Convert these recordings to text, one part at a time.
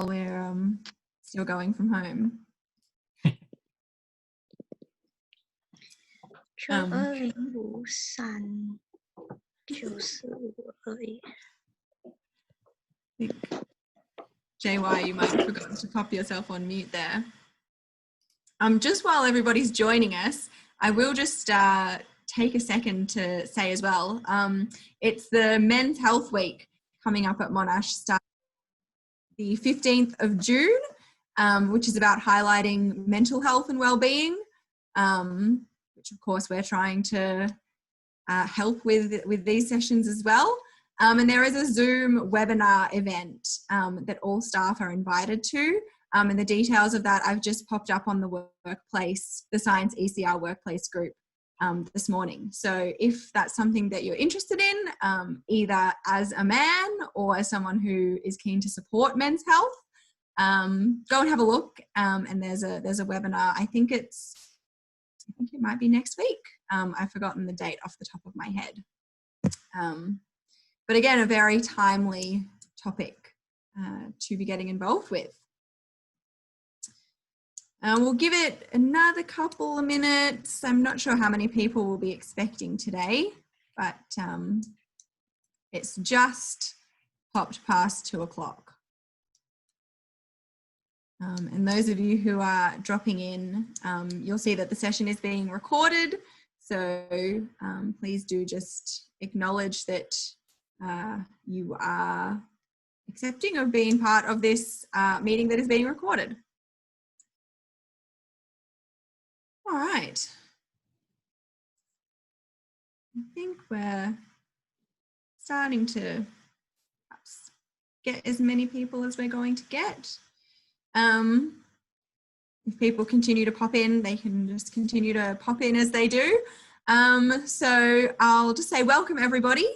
we're still going from home. JY, you might have forgotten to pop yourself on mute there. Just while everybody's joining us, I will just take a second to say as well, it's the Men's Health Week coming up at Monash, starting the 15th of June, which is about highlighting mental health and well-being, which of course we're trying to help with these sessions as well. And there is a Zoom webinar event that all staff are invited to. And the details of that I've just popped up on the workplace, the Science ECR workplace group this morning. So if that's something that you're interested in, either as a man or as someone who is keen to support men's health, go and have a look. And there's a webinar. I think it might be next week. I've forgotten the date off the top of my head. But again, a very timely topic to be getting involved with. We'll give it another couple of minutes. I'm not sure how many people will be expecting today, but it's just popped past 2 o'clock. And those of you who are dropping in, you'll see that the session is being recorded. So please do just acknowledge that you are accepting of being part of this meeting that is being recorded. All right. I think we're starting to perhaps get as many people as we're going to get. If people continue to pop in, they can just continue to pop in as they do. So I'll just say welcome everybody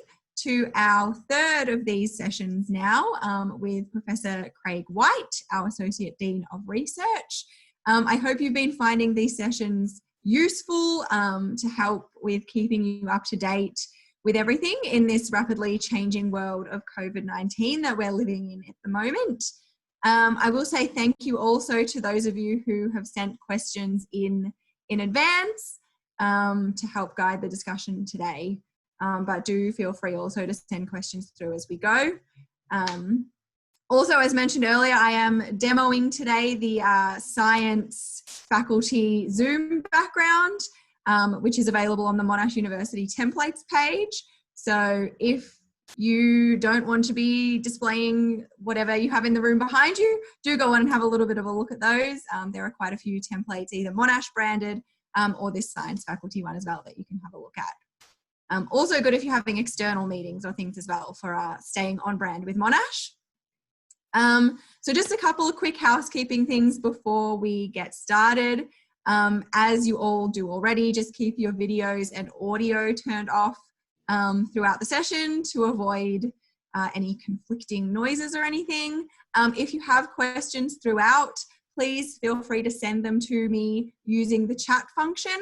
to our third of these sessions now with Professor Craig White, our Associate Dean of Research. I hope you've been finding these sessions useful to help with keeping you up to date with everything in this rapidly changing world of COVID-19 that we're living in at the moment. I will say thank you also to those of you who have sent questions in advance to help guide the discussion today. But do feel free also to send questions through as we go. Also, as mentioned earlier, I am demoing today the Science faculty Zoom background, which is available on the Monash University templates page. So if you don't want to be displaying whatever you have in the room behind you, do go on and have a little bit of a look at those. There are quite a few templates, either Monash branded or this Science faculty one as well that you can have a look at. Also good if you're having external meetings or things as well for staying on brand with Monash. So just a couple of quick housekeeping things before we get started. As you all do already, just keep your videos and audio turned off throughout the session to avoid any conflicting noises or anything. If you have questions throughout, please feel free to send them to me using the chat function.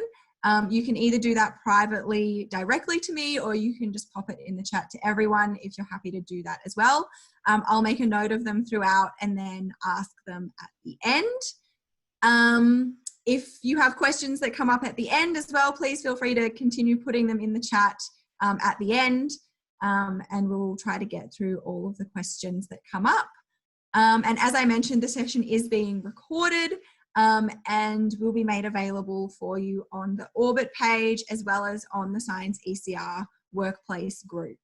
You can either do that privately directly to me, or you can just pop it in the chat to everyone if you're happy to do that as well. I'll make a note of them throughout and then ask them at the end. If you have questions that come up at the end as well, please feel free to continue putting them in the chat at the end, and we'll try to get through all of the questions that come up. And as I mentioned, the session is being recorded and will be made available for you on the Orbit page as well as on the Science ECR workplace group.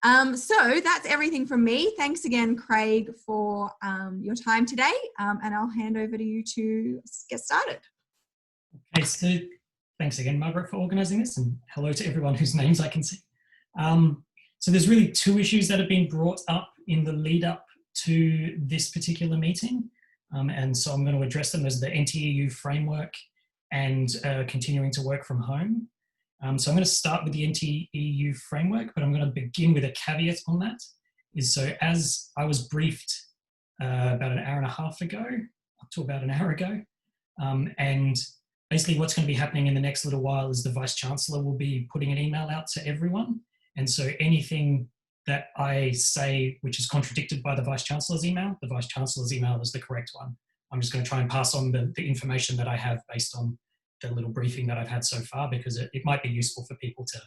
So that's everything from me. Thanks again, Craig, for your time today, and I'll hand over to you to get started. Okay, so thanks again, Margaret, for organising this, and hello to everyone whose names I can see. So there's really two issues that have been brought up in the lead up to this particular meeting, and so I'm going to address them as the NTEU framework and continuing to work from home. So I'm going to start with the NTEU framework, but I'm going to begin with a caveat on that. So as I was briefed about an hour and a half ago, up to about an hour ago, and basically what's going to be happening in the next little while is the Vice-Chancellor will be putting an email out to everyone. And so anything that I say, which is contradicted by the Vice-Chancellor's email. The Vice-Chancellor's email is the correct one. I'm just going to try and pass on the information that I have based on the little briefing that I've had so far, because it might be useful for people to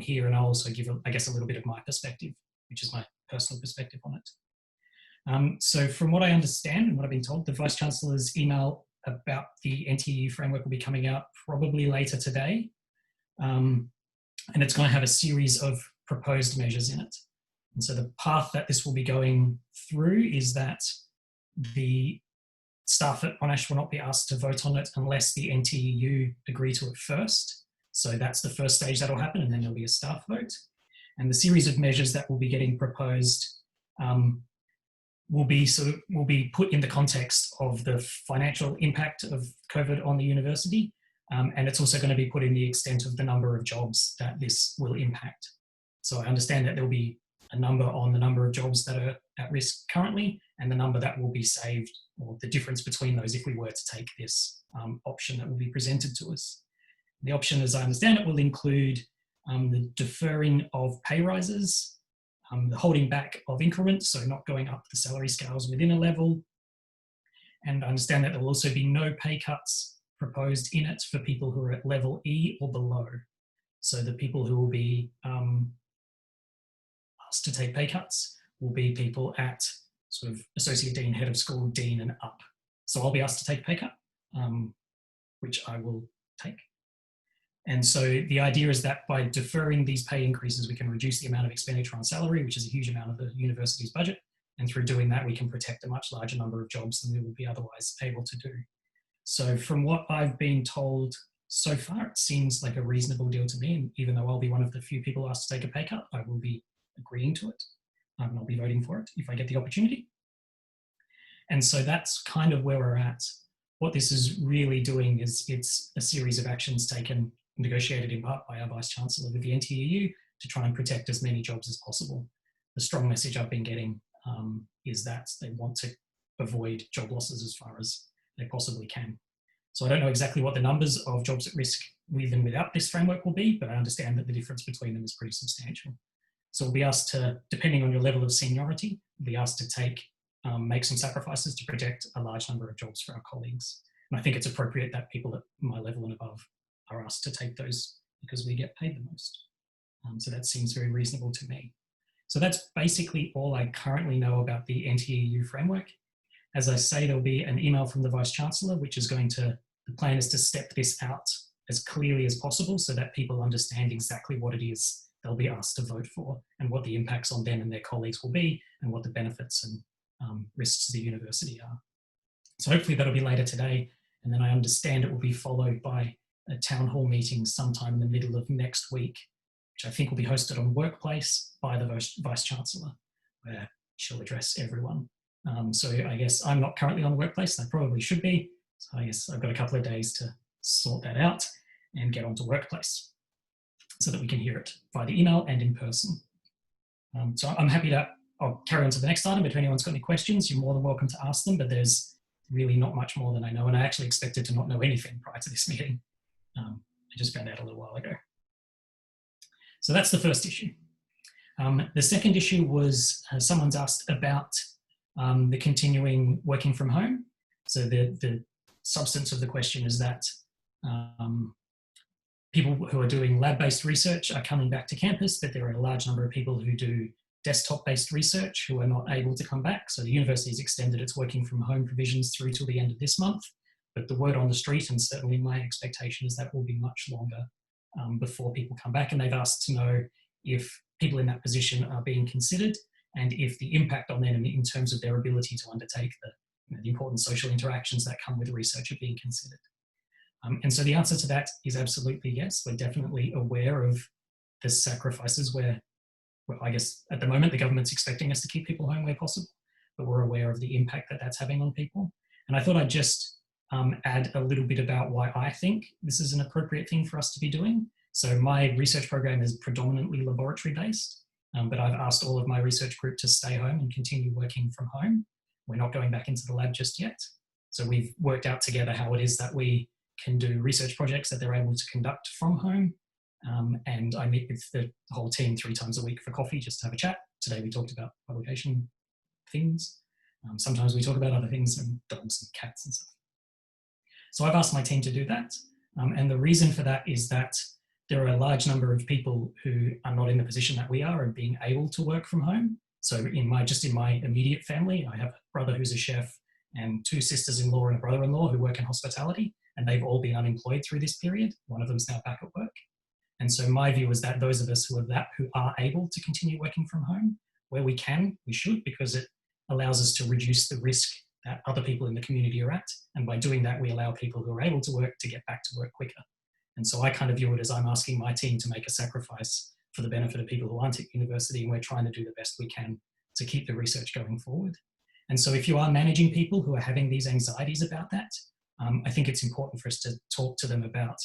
hear, and I'll also give, I guess, a little bit of my perspective, which is my personal perspective on it. So from what I understand and what I've been told, the Vice-Chancellor's email about the NTEU framework will be coming out probably later today. And it's going to have a series of proposed measures in it. And so the path that this will be going through is that the staff at Monash will not be asked to vote on it unless the NTEU agree to it first. So that's the first stage that will happen, and then there'll be a staff vote. And the series of measures that will be getting proposed will be put in the context of the financial impact of COVID on the university. And it's also going to be put in the extent of the number of jobs that this will impact. So I understand that there'll be a number on the number of jobs that are at risk currently, and the number that will be saved, or the difference between those if we were to take this option that will be presented to us. The option, as I understand it, will include the deferring of pay rises, the holding back of increments, so not going up the salary scales within a level. And I understand that there will also be no pay cuts proposed in it for people who are at level E or below. So the people who will be asked to take pay cuts will be people at sort of associate dean, head of school, dean and up. So I'll be asked to take a pay cut, which I will take. And so the idea is that by deferring these pay increases, we can reduce the amount of expenditure on salary, which is a huge amount of the university's budget. And through doing that, we can protect a much larger number of jobs than we would be otherwise able to do. So from what I've been told so far, it seems like a reasonable deal to me. And even though I'll be one of the few people asked to take a pay cut, I will be agreeing to it. And I'll be voting for it if I get the opportunity. And so that's kind of where we're at. What this is really doing is it's a series of actions taken, negotiated in part by our Vice-Chancellor with the NTEU to try and protect as many jobs as possible. The strong message I've been getting is that they want to avoid job losses as far as they possibly can. So I don't know exactly what the numbers of jobs at risk with and without this framework will be, but I understand that the difference between them is pretty substantial. So we'll be asked to, depending on your level of seniority, we'll be asked to make some sacrifices to protect a large number of jobs for our colleagues. And I think it's appropriate that people at my level and above are asked to take those because we get paid the most. So that seems very reasonable to me. So that's basically all I currently know about the NTEU framework. As I say, there'll be an email from the Vice-Chancellor, which is going to, the plan is to step this out as clearly as possible so that people understand exactly what it is they'll be asked to vote for and what the impacts on them and their colleagues will be and what the benefits and risks to the university are. So hopefully that'll be later today. And then I understand it will be followed by a town hall meeting sometime in the middle of next week, which I think will be hosted on Workplace by the Vice-Chancellor, where she'll address everyone. So I guess I'm not currently on Workplace, and I probably should be. So I guess I've got a couple of days to sort that out and get onto Workplace so that we can hear it via the email and in person. So I'm happy to, I'll carry on to the next item. If anyone's got any questions, you're more than welcome to ask them, but there's really not much more than I know. And I actually expected to not know anything prior to this meeting. I just found out a little while ago. So that's the first issue. The second issue was someone's asked about the continuing working from home. So the substance of the question is that people who are doing lab-based research are coming back to campus, but there are a large number of people who do desktop-based research who are not able to come back. So the university has extended its working from home provisions through till the end of this month, but the word on the street, and certainly my expectation, is that will be much longer before people come back. And they've asked to know if people in that position are being considered and if the impact on them in terms of their ability to undertake the important social interactions that come with research are being considered. And so the answer to that is absolutely yes. We're definitely aware of the sacrifices where, well, I guess at the moment the government's expecting us to keep people home where possible, but we're aware of the impact that that's having on people. And I thought I'd just add a little bit about why I think this is an appropriate thing for us to be doing. So my research program is predominantly laboratory based, but I've asked all of my research group to stay home and continue working from home. We're not going back into the lab just yet. So we've worked out together how it is that we can do research projects that they're able to conduct from home. And I meet with the whole team 3 times a week for coffee, just to have a chat, today we talked about publication things. Sometimes we talk about other things, and dogs and cats and stuff. So I've asked my team to do that. And the reason for that is that there are a large number of people who are not in the position that we are and being able to work from home. So just in my immediate family, I have a brother who's a chef and 2 sisters-in-law and a brother-in-law who work in hospitality, and they've all been unemployed through this period. One of them's now back at work. And so my view is that those of us who are able to continue working from home, where we can, we should, because it allows us to reduce the risk that other people in the community are at. And by doing that, we allow people who are able to work to get back to work quicker. And so I kind of view it as I'm asking my team to make a sacrifice for the benefit of people who aren't at university, and we're trying to do the best we can to keep the research going forward. And so if you are managing people who are having these anxieties about that, I think it's important for us to talk to them about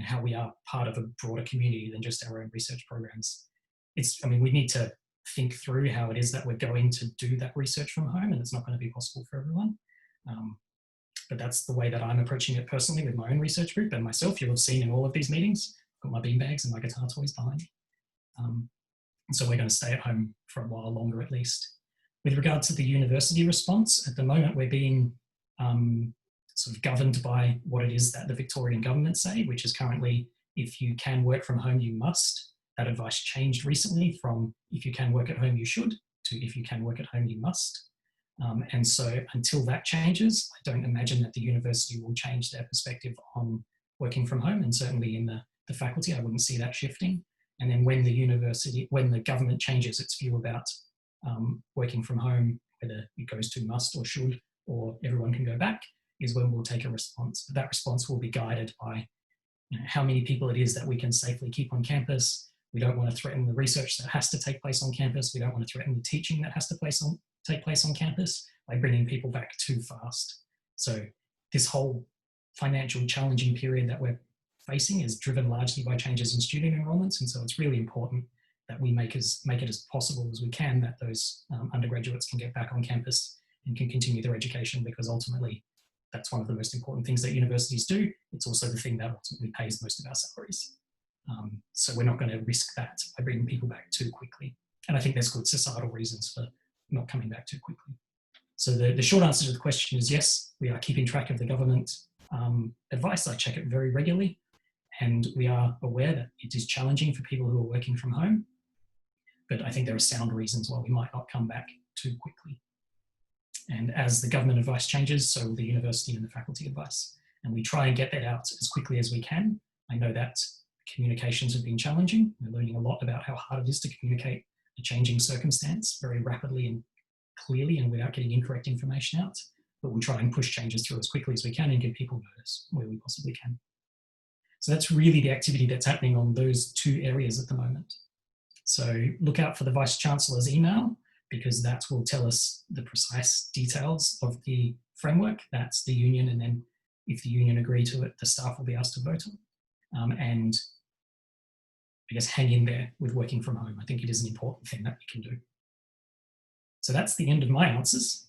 how we are part of a broader community than just our own research programs. We need to think through how it is that we're going to do that research from home, and it's not going to be possible for everyone. But that's the way that I'm approaching it personally with my own research group and myself. You'll have seen in all of these meetings, I've got my beanbags and my guitar toys behind me. And so we're going to stay at home for a while longer at least. With regard to the university response, at the moment we're being sort of governed by what it is that the Victorian government say, which is currently, if you can work from home, you must. That advice changed recently from if you can work at home, you should, to if you can work at home, you must. And so until that changes, I don't imagine that the university will change their perspective on working from home, and certainly in the faculty, I wouldn't see that shifting. And then when the government changes its view about working from home, whether it goes to must or should, or everyone can go back, is when we'll take a response. But that response will be guided by how many people it is that we can safely keep on campus. We don't want to threaten the research that has to take place on campus. We don't want to threaten the teaching that has to take place on campus by bringing people back too fast. So this whole financial challenging period that we're facing is driven largely by changes in student enrollments. And so it's really important that we make it as possible as we can that those undergraduates can get back on campus and can continue their education, because ultimately that's one of the most important things that universities do. It's also the thing that ultimately pays most of our salaries. So we're not going to risk that by bringing people back too quickly. And I think there's good societal reasons for not coming back too quickly. So the short answer to the question is yes, we are keeping track of the government advice. I check it very regularly, and we are aware that it is challenging for people who are working from home, but I think there are sound reasons why we might not come back too quickly. And as the government advice changes, so will the university and the faculty advice. And we try and get that out as quickly as we can. I know that communications have been challenging. We're learning a lot about how hard it is to communicate a changing circumstance very rapidly and clearly and without getting incorrect information out. But we'll try and push changes through as quickly as we can and give people notice where we possibly can. So that's really the activity that's happening on those 2 areas at the moment. So look out for the Vice-Chancellor's email, because that will tell us the precise details of the framework. That's the union, and then if the union agree to it, the staff will be asked to vote on. And I guess hang in there with working from home. I think it is an important thing that we can do. So that's the end of my answers.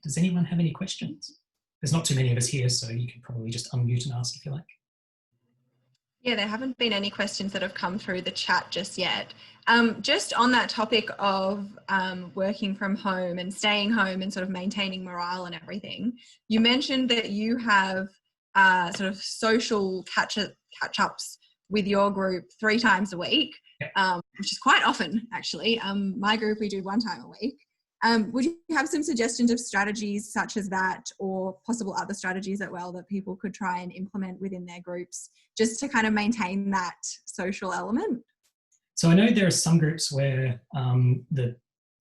Does anyone have any questions? There's not too many of us here, so you can probably just unmute and ask if you like. Yeah, there haven't been any questions that have come through the chat just yet. Just on that topic of working from home and staying home and sort of maintaining morale and everything, you mentioned that you have sort of social catch-ups with your group 3 times a week, which is quite often actually. My group, we do 1 time a week. Would you have some suggestions of strategies such as that, or possible other strategies as well that people could try and implement within their groups just to kind of maintain that social element? So I know there are some groups where the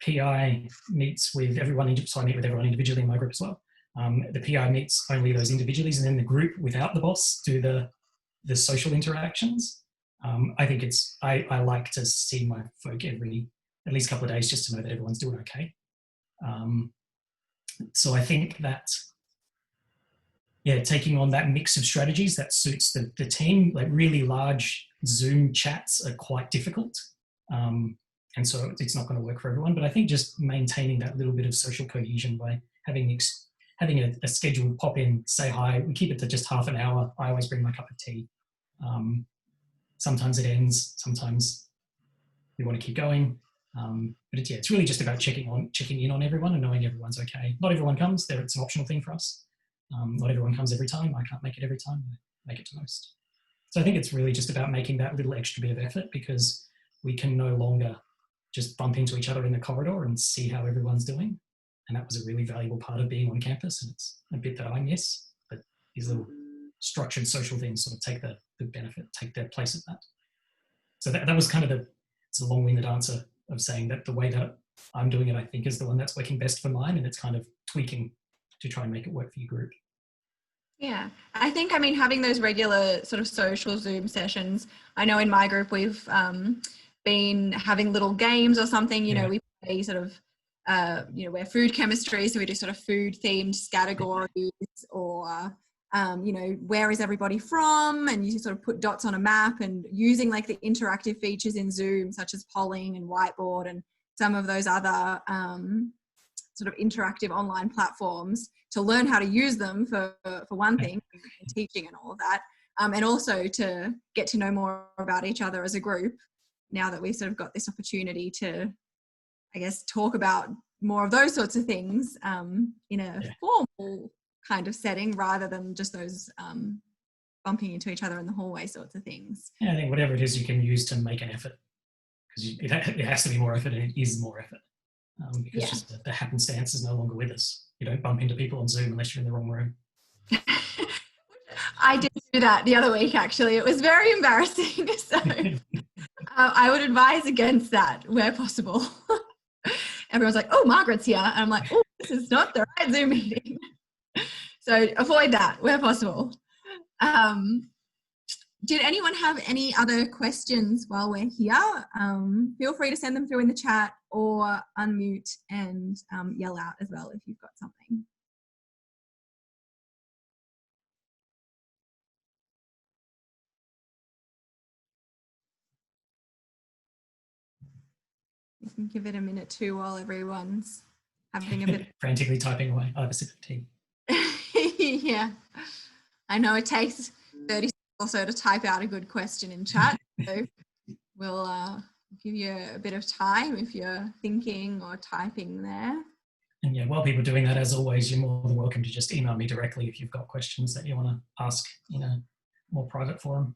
PI meets with everyone, so I meet with everyone individually in my group as well. The PI meets only those individuals, and then the group without the boss do the social interactions. I think I like to see my folk every at least a couple of days just to know that everyone's doing okay. So I think that, taking on that mix of strategies that suits the team, like really large Zoom chats are quite difficult. And so it's not going to work for everyone, but I think just maintaining that little bit of social cohesion by having a scheduled pop in, say hi, we keep it to just half an hour. I always bring my cup of tea. Sometimes it ends, sometimes we want to keep going. But it's really just about checking in on everyone and knowing everyone's okay. Not everyone comes there. It's an optional thing for us. Not everyone comes every time. I can't make it every time. I make it to most. So I think it's really just about making that little extra bit of effort, because we can no longer just bump into each other in the corridor and see how everyone's doing. And that was a really valuable part of being on campus. And it's a bit that I miss, but these little structured social things sort of take the benefit, take their place at that. So that was kind of it's a long-winded answer of saying that the way that I'm doing it, I think, is the one that's working best for mine, and it's kind of tweaking to try and make it work for your group. Yeah, I think, having those regular sort of social Zoom sessions, I know in my group we've been having little games or something, we play sort of, we're food chemistry, so we do sort of food themed categories, or, where is everybody from? And you sort of put dots on a map, and using like the interactive features in Zoom, such as polling and whiteboard and some of those other sort of interactive online platforms, to learn how to use them for one thing, and teaching and all of that, and also to get to know more about each other as a group, now that we've sort of got this opportunity to, I guess, talk about more of those sorts of things in a formal kind of setting, rather than just those bumping into each other in the hallway sorts of things. Yeah, I think whatever it is you can use to make an effort, because it has to be more effort, and it is more effort, because just the happenstance is no longer with us. You don't bump into people on Zoom unless you're in the wrong room. I did do that the other week, actually. It was very embarrassing. So I would advise against that where possible. Everyone's like, oh, Margaret's here. And I'm like, oh, this is not the right Zoom meeting. So avoid that where possible. Did anyone have any other questions while we're here? Feel free to send them through in the chat, or unmute and yell out as well if you've got something. You can give it a minute too while everyone's having a bit frantically typing away. I have a sip of tea. Yeah, I know it takes 30 seconds or so to type out a good question in chat, so we'll give you a bit of time if you're thinking or typing there. And yeah, while people are doing that, as always, you're more than welcome to just email me directly if you've got questions that you want to ask in a more private forum.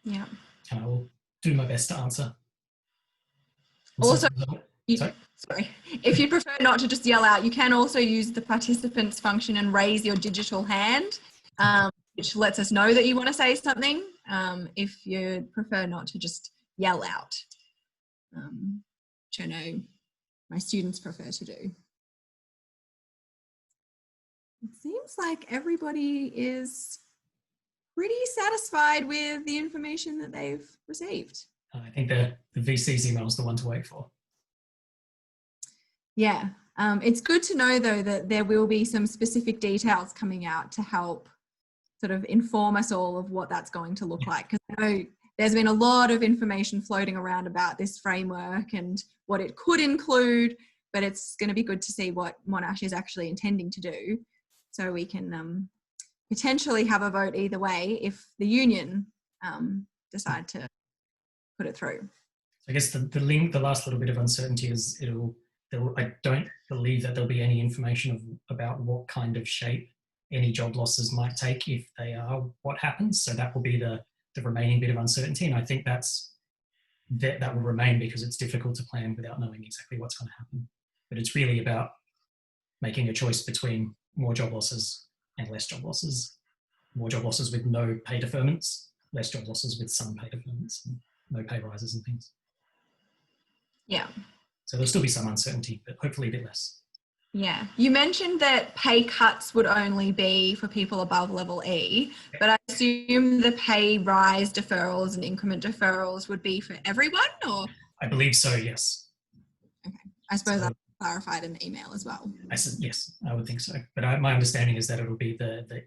Yeah. And I will do my best to answer. Also, sorry, if you prefer not to just yell out, you can also use the participants function and raise your digital hand, which lets us know that you want to say something, if you prefer not to just yell out, which I know my students prefer to do. It seems like everybody is pretty satisfied with the information that they've received. I think the VC's email is the one to wait for. Yeah, it's good to know though that there will be some specific details coming out to help sort of inform us all of what that's going to look like. Because I know there's been a lot of information floating around about this framework and what it could include, but it's going to be good to see what Monash is actually intending to do, so we can potentially have a vote either way if the union decide to put it through. I guess the last little bit of uncertainty is I don't believe that there'll be any information about what kind of shape any job losses might take if they are what happens. So that will be the remaining bit of uncertainty. And I think that will remain, because it's difficult to plan without knowing exactly what's going to happen. But it's really about making a choice between more job losses and less job losses. More job losses with no pay deferments, less job losses with some pay deferments, and no pay rises and things. Yeah. So there'll still be some uncertainty, but hopefully a bit less. Yeah. You mentioned that pay cuts would only be for people above level E, but I assume the pay rise deferrals and increment deferrals would be for everyone, or? I believe so, yes. Okay. I suppose I'll clarify it in the email as well. I said, yes, I would think so. But my understanding is that it'll be the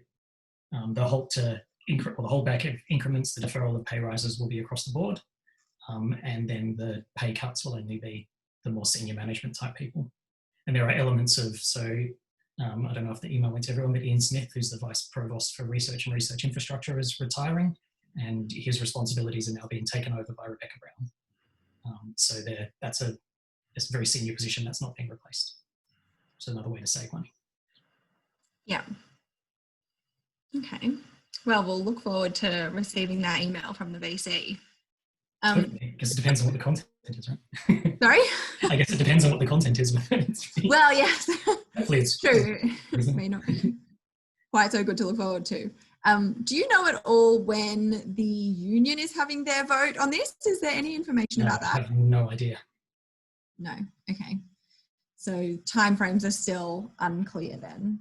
halt to the holdback of increments, the deferral of pay rises will be across the board. And then the pay cuts will only be the more senior management type people. And there are elements of, I don't know if the email went to everyone, but Ian Smith, who's the Vice Provost for Research and Research Infrastructure, is retiring, and his responsibilities are now being taken over by Rebecca Brown. So that's a a very senior position that's not being replaced. So another way to save money. Yeah. Okay. Well, we'll look forward to receiving that email from the VC. Because it depends on what the content is, right? Sorry? I guess it depends on what the content is. Well, yes. Hopefully it's true. It may not be quite so good to look forward to. Do you know at all when the union is having their vote on this? Is there any information about that? I have no idea. No. Okay. So timeframes are still unclear then.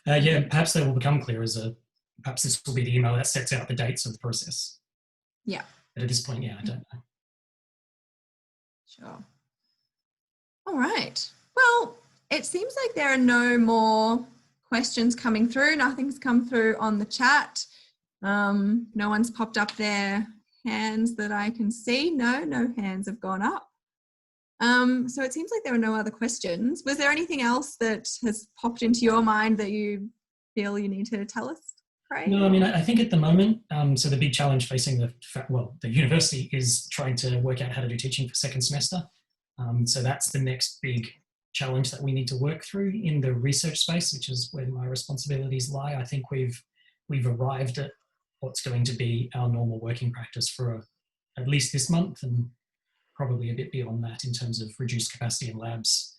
Yeah, perhaps they will become clear perhaps this will be the email that sets out the dates of the process. Yeah. But at this point, yeah, I don't know. Sure. All right. Well, it seems like there are no more questions coming through. Nothing's come through on the chat. No one's popped up their hands that I can see. No hands have gone up. So it seems like there are no other questions. Was there anything else that has popped into your mind that you feel you need to tell us, Craig? No, I mean, I think at the moment, so the big challenge facing the university is trying to work out how to do teaching for second semester. So that's the next big challenge that we need to work through in the research space, which is where my responsibilities lie. I think we've arrived at what's going to be our normal working practice for at least this month, and probably a bit beyond that in terms of reduced capacity in labs,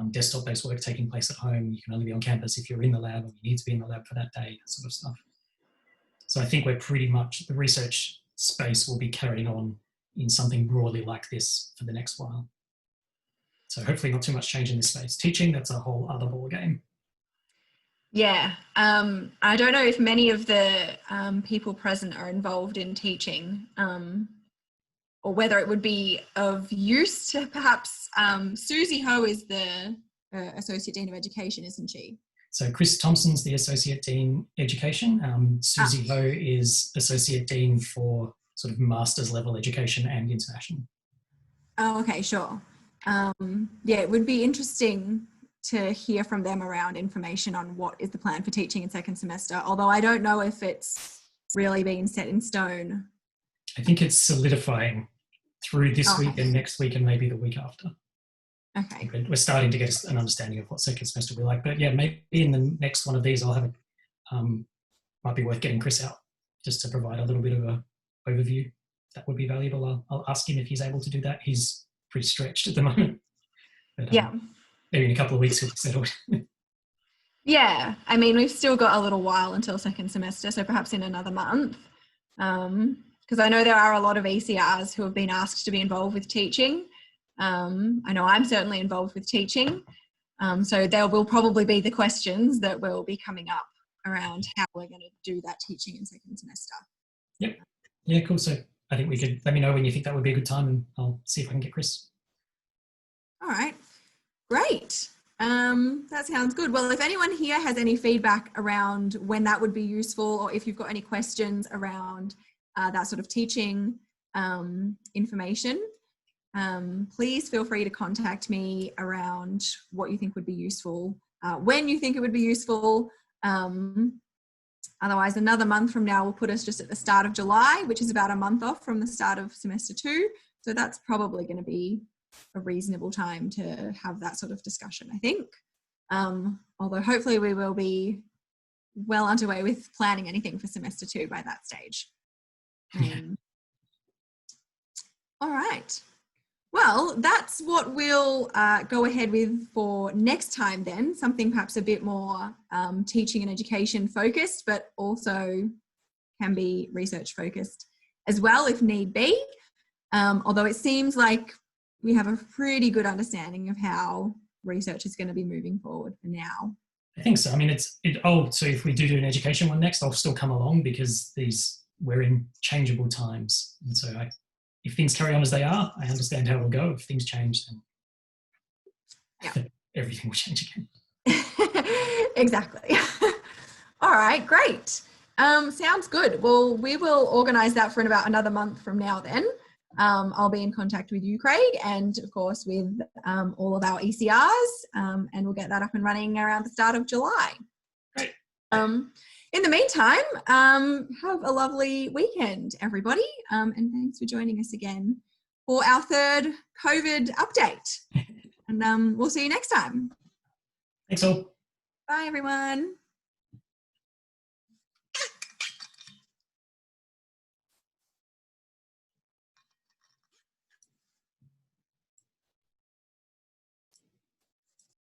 desktop-based work taking place at home. You can only be on campus if you're in the lab, and you need to be in the lab for that day, that sort of stuff. So I think we're pretty much, the research space will be carrying on in something broadly like this for the next while. So hopefully not too much change in this space. Teaching, that's a whole other ball game. Yeah, I don't know if many of the people present are involved in teaching, or whether it would be of use to perhaps, Susie Ho is the Associate Dean of Education, isn't she? So Chris Thompson's the Associate Dean Education. Susie Ho is Associate Dean for sort of master's level education and international. Oh, okay, sure. Yeah, it would be interesting to hear from them around information on what is the plan for teaching in second semester, although I don't know if it's really been set in stone. I think it's solidifying through this week and next week and maybe the week after. Okay. We're starting to get an understanding of what second semester will be like. But yeah, maybe in the next one of these, I'll have might be worth getting Chris out just to provide a little bit of a overview. That would be valuable. I'll ask him if he's able to do that. He's pretty stretched at the moment. But, yeah. Maybe in a couple of weeks he'll be settled. Yeah. I mean, we've still got a little while until second semester, so perhaps in another month. Because I know there are a lot of ECRs who have been asked to be involved with teaching. I know I'm certainly involved with teaching. So there will probably be the questions that will be coming up around how we're going to do that teaching in second semester. Yep. Yeah, cool. So I think we could, let me know when you think that would be a good time, and I'll see if I can get Chris. All right. Great. That sounds good. Well, if anyone here has any feedback around when that would be useful, or if you've got any questions around that sort of teaching information, please feel free to contact me around what you think would be useful, when you think it would be useful. Otherwise, another month from now will put us just at the start of July, which is about a month off from the start of semester 2. So that's probably going to be a reasonable time to have that sort of discussion, I think. Although hopefully we will be well underway with planning anything for semester 2 by that stage. All right. Well, that's what we'll go ahead with for next time then, something perhaps a bit more teaching and education focused, but also can be research focused as well if need be. Although it seems like we have a pretty good understanding of how research is going to be moving forward for now. I think so. I mean, so if we do an education one next, I'll still come along because we're in changeable times. And so if things carry on as they are, I understand how it'll go. If things change, then everything will change again. Exactly. All right, great. Sounds good. Well, we will organise that for about another month from now then. I'll be in contact with you, Craig, and of course with all of our ECRs, and we'll get that up and running around the start of July. Great. In the meantime, have a lovely weekend, everybody, and thanks for joining us again for our third COVID update. And we'll see you next time. Thanks all. Bye, everyone.